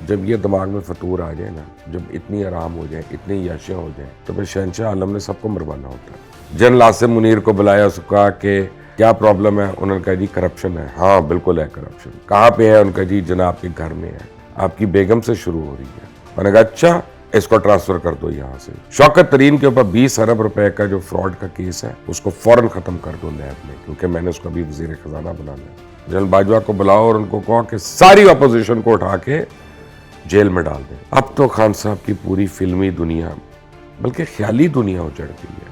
جب یہ دماغ میں فطور آ جائے نا، جب اتنی آرام ہو جائے، اتنی عیاشیاں ہو جائیں، تو پھر شہنشاہ عالم نے سب کو مروانا ہوتا ہے۔ جنرل عاصم منیر کو بلایا، اس کو کہا کہ کیا پرابلم ہے؟ انہوں نے کہا جی کرپشن ہے۔ ہاں بالکل ہے کرپشن۔ کہاں پہ ہے؟ ان کا جی جناب کے گھر میں ہے، آپ کی بیگم سے شروع ہو رہی ہے۔ میں نے کہا اچھا، اس کو ٹرانسفر کر دو یہاں سے۔ شوکت ترین کے اوپر 20 ارب روپے کا جو فراڈ کا کیس ہے، اس کو فوراً ختم کر دو نیب میں، کیونکہ میں نے اس کو ابھی وزیر خزانہ بنانا ہے۔ جنرل باجوہ کو بلاؤ اور ان کو کہو کہ ساری اپوزیشن کو اٹھا کے جیل میں ڈال دیں۔ اب تو خان صاحب کی پوری فلمی دنیا، بلکہ خیالی دنیا اجڑ گئی ہے۔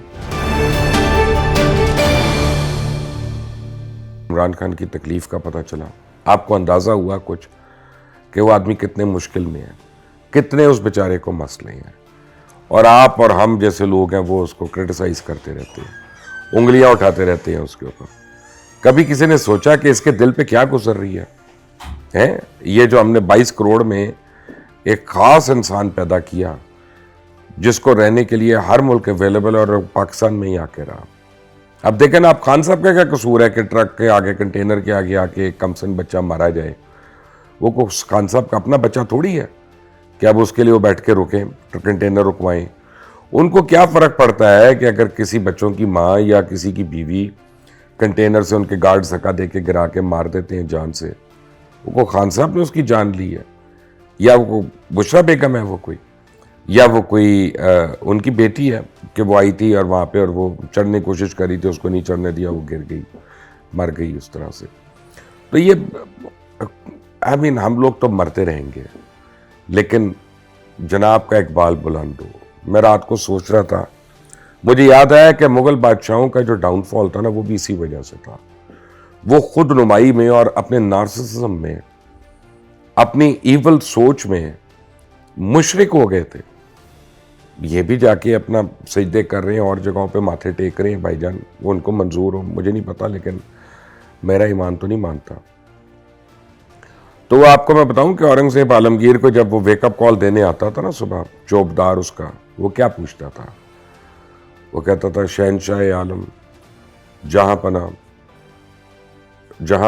عمران خان کی تکلیف کا پتہ چلا، آپ کو اندازہ ہوا کچھ کہ وہ آدمی کتنے مشکل میں ہے، کتنے اس بیچارے کو مسئلے ہیں، اور آپ اور ہم جیسے لوگ ہیں وہ اس کو کرٹیسائز کرتے رہتے ہیں، انگلیاں اٹھاتے رہتے ہیں اس کے اوپر۔ کبھی کسی نے سوچا کہ اس کے دل پہ کیا گزر رہی ہے؟ یہ جو ہم نے 22 کروڑ میں ایک خاص انسان پیدا کیا، جس کو رہنے کے لیے ہر ملک اویلیبل اور پاکستان میں ہی آ کے رہا۔ اب دیکھیں نا، آپ خان صاحب کا کیا قصور ہے کہ ٹرک کے آگے، کنٹینر کے آگے آ کے ایک کمسن بچہ مارا جائے؟ وہ خان صاحب کا اپنا بچہ تھوڑی ہے کہ اب اس کے لیے وہ بیٹھ کے رکیں، کنٹینر رکوائیں۔ ان کو کیا فرق پڑتا ہے کہ اگر کسی بچوں کی ماں یا کسی کی بیوی کنٹینر سے ان کے گارڈ دھکا دے کے گرا کے مار دیتے ہیں جان سے، وہ خان صاحب نے اس کی جان لی ہے، یا وہ بشرا بیگم ہے وہ کوئی، یا وہ کوئی ان کی بیٹی ہے کہ وہ آئی تھی اور وہاں پہ اور وہ چڑھنے کی کوشش کری تھی، اس کو نہیں چڑھنے دیا، وہ گر گئی، مر گئی اس طرح سے۔ تو یہ ہم لوگ تو مرتے رہیں گے، لیکن جناب کا اقبال بلند ہو۔ میں رات کو سوچ رہا تھا، مجھے یاد آیا کہ مغل بادشاہوں کا جو ڈاؤن فال تھا نا، وہ بھی اسی وجہ سے تھا۔ وہ خود نمائی میں اور اپنے نارسسزم میں، اپنی ایول سوچ میں مشرک ہو گئے تھے۔ یہ بھی جا کے اپنا سجدے کر رہے ہیں اور جگہوں پہ ماتھے ٹیک رہے ہیں، بھائی جان وہ ان کو منظور ہو، مجھے نہیں پتا، لیکن میرا ایمان تو نہیں مانتا۔ تو وہ آپ کو میں بتاؤں کہ اورنگزیب عالمگیر کو جب وہ ویک اپ کال دینے آتا تھا نا صبح، چوبدار اس کا، وہ کیا پوچھتا تھا؟ وہ کہتا تھا شہنشاہ عالم جہاں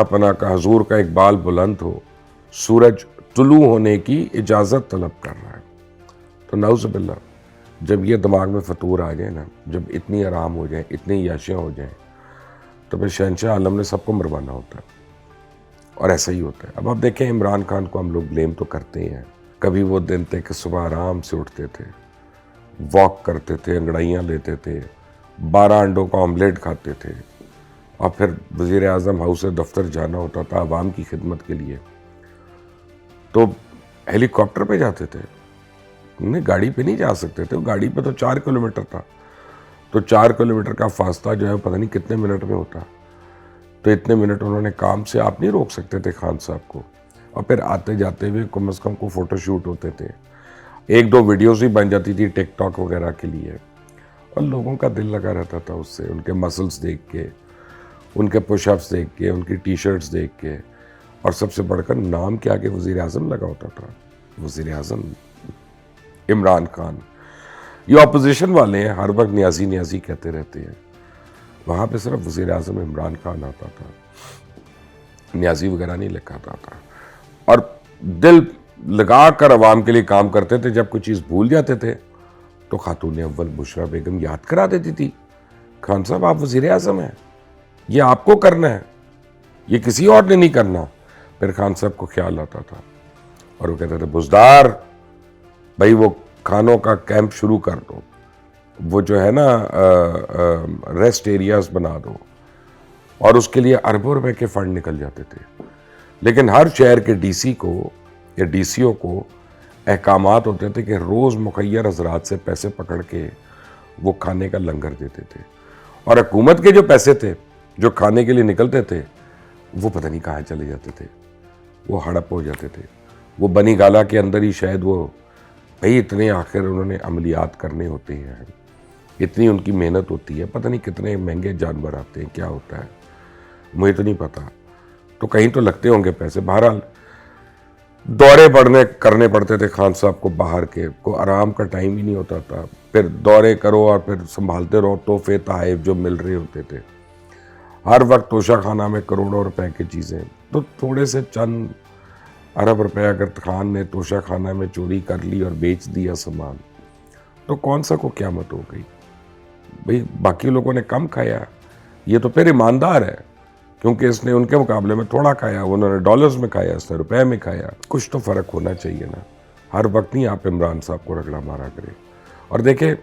پناہ کا حضور کا اقبال بلند ہو، سورج طلوع ہونے کی اجازت طلب کر رہا ہے۔ تو نعوذ باللہ، جب یہ دماغ میں فطور آ جائے نا، جب اتنی آرام ہو جائیں، اتنی عیاشیاں ہو جائیں، تو پھر شہنشاہ عالم نے سب کو مروانا ہوتا ہے، اور ایسا ہی ہوتا ہے۔ اب آپ دیکھیں، عمران خان کو ہم لوگ بلیم تو کرتے ہیں، کبھی وہ دن تھے کہ صبح آرام سے اٹھتے تھے، واک کرتے تھے، انگڑائیاں لیتے تھے، 12 انڈوں کا آملیٹ کھاتے تھے، اور پھر وزیر اعظم ہاؤس دفتر جانا ہوتا تھا عوام کی خدمت کے لیے، تو ہیلی کاپٹر پہ جاتے تھے، انہیں گاڑی پہ نہیں جا سکتے تھے۔ گاڑی پہ تو 4 کلومیٹر تھا، تو 4 کلومیٹر کا فاصلہ جو ہے پتہ نہیں کتنے منٹ میں ہوتا، تو اتنے منٹ انہوں نے کام سے آپ نہیں روک سکتے تھے خان صاحب کو۔ اور پھر آتے جاتے ہوئے کم از کم کو فوٹو شوٹ ہوتے تھے، 1-2 ویڈیوز بھی بن جاتی تھی ٹک ٹاک وغیرہ کے لیے، اور لوگوں کا دل لگا رہتا تھا اس سے، ان کے مسلز دیکھ کے، ان کے پش اپس دیکھ کے، ان کی ٹی شرٹس دیکھ کے، اور سب سے بڑھ کر نام کے آگے وزیر اعظم لگا ہوتا تھا، وزیر اعظم عمران خان۔ یہ اپوزیشن والے ہیں، ہر وقت نیازی نیازی کہتے رہتے ہیں، وہاں پہ صرف وزیر اعظم عمران خان آتا تھا، نیازی وغیرہ نہیں لکھا تھا، اور دل لگا کر عوام کے لیے کام کرتے تھے۔ جب کوئی چیز بھول جاتے تھے تو خاتون اول بشرا بیگم یاد کرا دیتی تھی، خان صاحب آپ وزیر اعظم ہیں، یہ آپ کو کرنا ہے، یہ کسی اور نے نہیں کرنا۔ پھر خان صاحب کو خیال آتا تھا اور وہ کہتے تھے بزدار بھائی وہ کھانوں کا کیمپ شروع کر دو، وہ جو ہے نا ریسٹ ایریاز بنا دو، اور اس کے لیے اربوں روپے کے فنڈ نکل جاتے تھے۔ لیکن ہر شہر کے ڈی سی کو یا ڈی سی او کو احکامات ہوتے تھے کہ روز مخیر حضرات سے پیسے پکڑ کے وہ کھانے کا لنگر دیتے تھے، اور حکومت کے جو پیسے تھے جو کھانے کے لیے نکلتے تھے وہ پتہ نہیں کہاں چلے جاتے تھے، وہ ہڑپ ہو جاتے تھے۔ وہ بنی گالا کے اندر ہی شاید وہ بھئی اتنے آخر انہوں نے عملیات کرنے ہوتے ہیں، اتنی ان کی محنت ہوتی ہے، پتہ نہیں کتنے مہنگے جانور آتے ہیں، کیا ہوتا ہے مجھے تو نہیں پتا، تو کہیں تو لگتے ہوں گے پیسے۔ بہرحال دورے کرنے پڑتے تھے خان صاحب کو باہر کے، کو آرام کا ٹائم ہی نہیں ہوتا تھا، پھر دورے کرو اور پھر سنبھالتے رہو تحفے تحائف جو مل رہے ہوتے تھے، ہر وقت توشہ خانہ میں کروڑوں روپے کی چیزیں۔ تو تھوڑے سے چند ارب روپے اگر خان نے توشہ خانہ میں چوری کر لی اور بیچ دیا سامان تو کون سا کو قیامت ہو گئی؟ بھئی باقی لوگوں نے کم کھایا، یہ تو پھر ایماندار ہے کیونکہ اس نے ان کے مقابلے میں تھوڑا کھایا، انہوں نے ڈالرز میں کھایا، اس نے روپے میں کھایا. کچھ تو فرق ہونا چاہیے نا. ہر وقت نہیں آپ عمران صاحب کو رگڑا مارا کریں. اور دیکھیں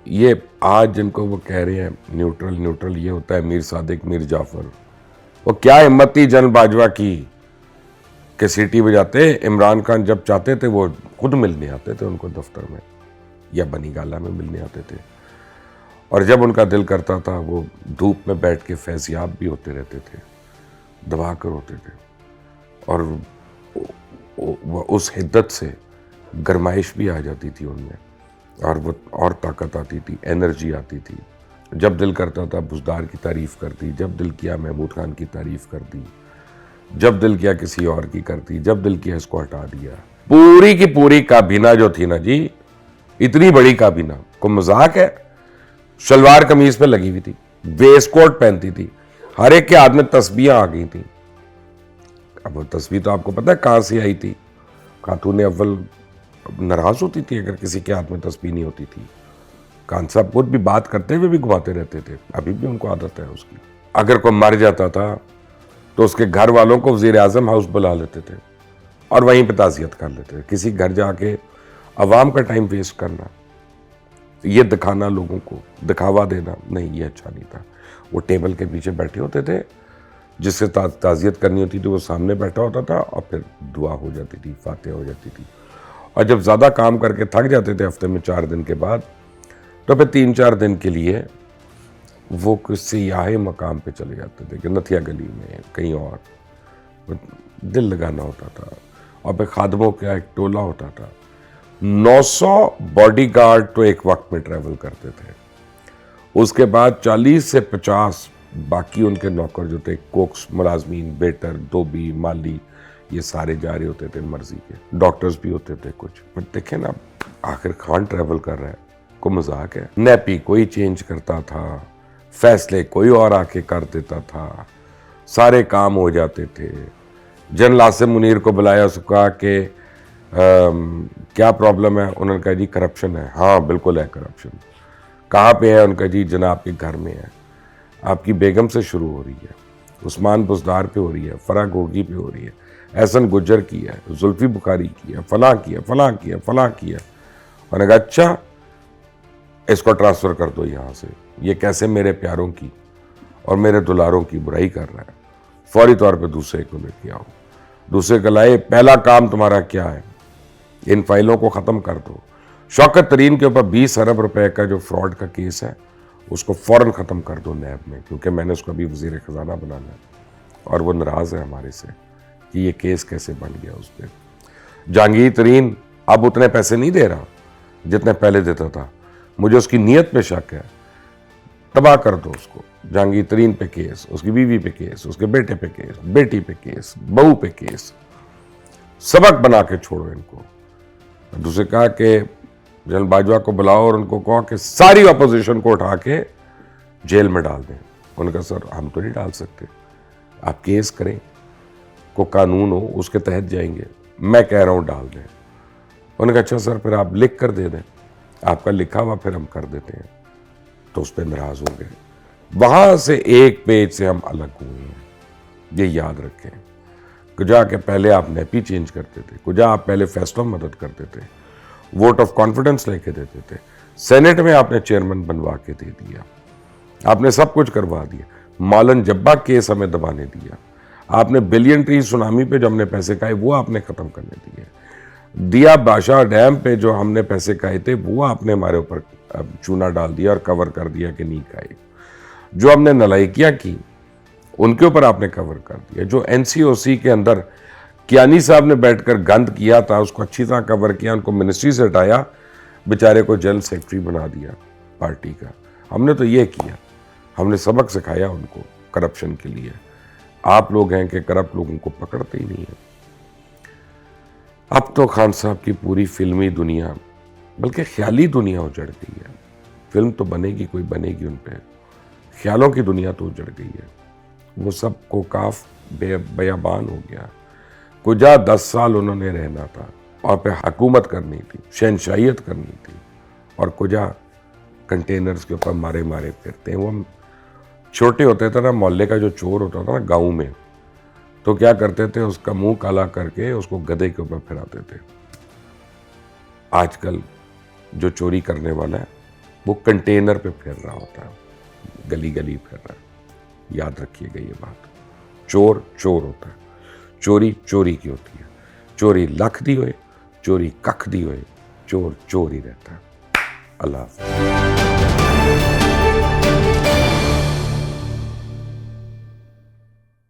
یہ آج جن کو وہ کہہ رہے ہیں نیوٹرل، یہ ہوتا ہے میر صادق، میر جعفر. وہ کیا ہمت تھی جنرل باجوہ کی کہ سیٹی بجاتے. عمران خان جب چاہتے تھے وہ خود ملنے آتے تھے ان کو دفتر میں یا بنی گالہ میں ملنے آتے تھے، اور جب ان کا دل کرتا تھا وہ دھوپ میں بیٹھ کے فیضیاب بھی ہوتے رہتے تھے، دبا کر ہوتے تھے. اور اس حدت سے گرمائش بھی آ جاتی تھی ان میں، اور وہ اور طاقت آتی تھی، انرجی آتی تھی. جب دل کرتا تھا بزدار کی تعریف کرتی، جب دل کیا محمود خان کی تعریف کرتی، جب دل کیا کسی اور کی کرتی، جب دل کیا اس کو ہٹا دیا. پوری کی پوری کابینہ جو تھی نا جی، اتنی بڑی کابینہ، کوئی مذاق ہے؟ شلوار قمیض پہ لگی ہوئی تھی، ویسٹ کوٹ پہنتی تھی، ہر ایک کے ہاتھ میں تسبیحاں آ گئی تھیں. اب وہ تسبیح تو آپ کو پتہ ہے کہاں سے آئی تھی؟ خاتون اول ناراض ہوتی تھی اگر کسی کے ہاتھ میں تسبیح نہیں ہوتی تھی. خان صاحب خود بھی بات کرتے ہوئے بھی گھماتے رہتے تھے، ابھی بھی ان کو عادت ہے اس کی. اگر کوئی مر جاتا تھا تو اس کے گھر والوں کو وزیر اعظم ہاؤس بلا لیتے تھے اور وہیں پہ تعزیت کر لیتے تھے. کسی گھر جا کے عوام کا ٹائم ویسٹ کرنا، یہ دکھانا، لوگوں کو دکھاوا دینا، نہیں، یہ اچھا نہیں تھا. وہ ٹیبل کے پیچھے بیٹھے ہوتے تھے، جس سے تعزیت کرنی ہوتی تھی وہ سامنے بیٹھا ہوتا تھا، اور پھر دعا ہو جاتی تھی، فاتحہ ہو جاتی تھی. اور جب زیادہ کام کر کے تھک جاتے تھے ہفتے میں 4 دن کے بعد، تو پھر 3-4 دن کے لیے وہ کسی سیاح مقام پہ چلے جاتے تھے کہ نتھیا گلی میں کہیں اور دل لگانا ہوتا تھا. اور پھر خادموں کا ایک ٹولہ ہوتا تھا. 900 باڈی گارڈ تو ایک وقت میں ٹریول کرتے تھے. اس کے بعد 40 سے 50 باقی ان کے نوکر جو تھے، کوکس، ملازمین، بیٹر، دھوبی، مالی، یہ سارے جا رہے ہوتے تھے مرضی کے. ڈاکٹرز بھی ہوتے تھے کچھ. پر دیکھیں نا آخر خان ٹریول کر رہا ہے، کوئی مذاق ہے؟ نیپی کوئی چینج کرتا تھا، فیصلے کوئی اور آ کے کر دیتا تھا، سارے کام ہو جاتے تھے. جنرل عاصم منیر کو بلایا، اس کو کہا کہ کیا پرابلم ہے؟ انہوں نے کہا جی کرپشن ہے. ہاں بالکل ہے کرپشن. کہاں پہ ہے؟ ان کا جی جناب کے گھر میں ہے. آپ کی بیگم سے شروع ہو رہی ہے، عثمان بزدار پہ ہو رہی ہے، فرح گوگی پہ ہو رہی ہے، احسن گجر کی ہے، زلفی بخاری کی ہے، فلاں کیا، فلاں کیا، فلاں کیا. انہوں نے کہا اچھا اس کو ٹرانسفر کر دو یہاں سے، یہ کیسے میرے پیاروں کی اور میرے دلاروں کی برائی کر رہا ہے. فوری طور پہ دوسرے کو لے کے آؤ. دوسرے کو لائے. پہلا کام تمہارا کیا ہے؟ ان فائلوں کو ختم کر دو. شوکت ترین کے اوپر 20 ارب روپے کا جو فراڈ کا کیس ہے اس کو فوراً ختم کر دو نیب میں، کیونکہ میں نے اس کو ابھی وزیر خزانہ بنانا ہے اور وہ ناراض ہے ہمارے سے کہ یہ کیس کیسے بن گیا اس پہ. جہانگیر ترین اب اتنے پیسے نہیں دے رہا جتنے پہلے دیتا تھا. مجھے اس کی نیت پہ شک ہے. تباہ کر دو اس کو. جہانگیر ترین پہ کیس، اس کی بیوی پہ کیس، اس کے بیٹے پہ کیس، بیٹی پہ کیس، بہو پہ کیس. سبق بنا کے چھوڑو ان کو. دوسرے کہا کہ جنرل باجوہ کو بلاؤ اور ان کو کہو کہ ساری اپوزیشن کو اٹھا کے جیل میں ڈال دیں. انہوں نے کہا سر ہم تو نہیں ڈال سکتے، آپ کیس کریں، کو قانون ہو اس کے تحت جائیں گے. میں کہہ رہا ہوں ڈال دیں. انہوں نے کہا اچھا سر پھر آپ لکھ کر دے دیں، آپ کا لکھا ہوا پھر ہم کر دیتے ہیں. تو اس پہ ناراض ہو گئے. وہاں سے ایک پیج سے ہم الگ ہوئے ہیں. یہ یاد رکھیں. کجا کہ پہلے آپ نیپی چینج کرتے تھے، کجا آپ پہلے فیصلوں میں مدد کرتے تھے، ووٹ آف کانفیڈنس لے کے دیتے تھے. سینٹ میں آپ نے چیئرمین بنوا کے دے دیا، آپ نے سب کچھ کروا دیا. مالن جبا کیس ہمیں دبانے دیا. آپ نے بلین ٹری سونامی پہ جو ہم نے پیسے کھائے وہ آپ نے ختم کرنے دیے. دیا بادشاہ ڈیم پہ جو ہم نے پیسے کھائے تھے وہ آپ نے ہمارے اوپر چونا ڈال دیا اور کور کر دیا کہ نہیں کھائے. جو ہم نے نلائکیاں کی ان کے اوپر آپ نے کور کر دیا. جو این سی او سی کے اندر کیانی صاحب نے بیٹھ کر گند کیا تھا اس کو اچھی طرح کور کیا، ان کو منسٹری سے ہٹایا، بیچارے کو جنرل سیکرٹری بنا دیا پارٹی کا. ہم نے تو یہ کیا، ہم نے سبق سکھایا ان کو کرپشن کے لیے. آپ لوگ ہیں کہ کرپٹ لوگوں کو پکڑتے ہی نہیں ہیں. اب تو خان صاحب کی پوری فلمی دنیا بلکہ خیالی دنیا اجڑ گئی ہے. فلم تو بنے گی، کوئی بنے گی ان پہ، خیالوں کی دنیا تو اجڑ گئی ہے. وہ سب کو کاف بیابان ہو گیا. کجا 10 سال انہوں نے رہنا تھا اور پہ حکومت کرنی تھی، شہنشاہیت کرنی تھی، اور کجا کنٹینرز کے اوپر مارے مارے پھرتے ہیں۔ وہ ہم چھوٹے ہوتے تھے نا، محلے کا جو چور ہوتا تھا نا گاؤں میں، تو کیا کرتے تھے، اس کا منہ کالا کر کے اس کو گدھے کے اوپر پھراتے تھے۔ آج کل جو چوری کرنے والا ہے وہ کنٹینر پہ پھر رہا ہوتا ہے، گلی گلی پھر رہا ہے۔ یاد رکھیے گا یہ بات، چور چور ہوتا ہے، چوری چوری کی ہوتی ہے۔ چوری لکھ دی ہوئے، چوری ککھ دی ہوئے، چور چور ہی رہتا ہے۔ اللہ حافظ۔